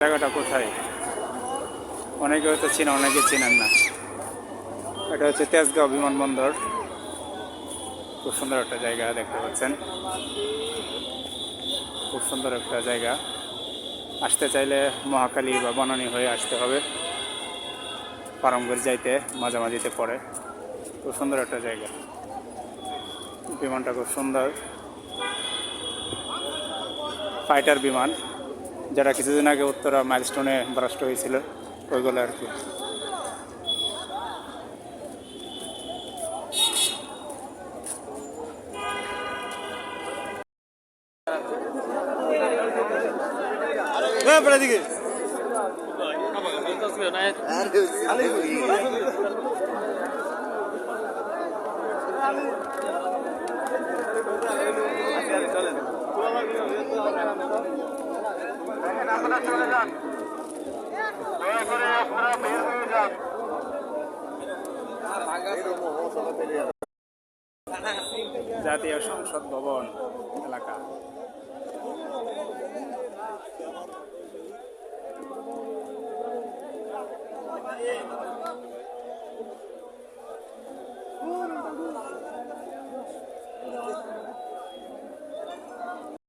জায়গাটা কোথায় অনেকে হয়তো চেনা, অনেকে চেনেন না। এটা হচ্ছে তেজগাঁও বিমানবন্দর। খুব সুন্দর একটা জায়গা দেখতে পাচ্ছেন, খুব সুন্দর একটা জায়গা। আসতে চাইলে মহাখালী বা বনানী হয়ে আসতে হবে, পারমগঞ্জ যাইতে মাঝামাঝিতে পড়ে। খুব সুন্দর একটা জায়গা, বিমানটা খুব সুন্দর, ফাইটার বিমান, যেটা কিছুদিন আগে উত্তরা মাইলস্টোনে ব্রাস্ট হয়েছিল, ওইগুলো আর কি। জাতীয় সংসদ ভবন এলাকা।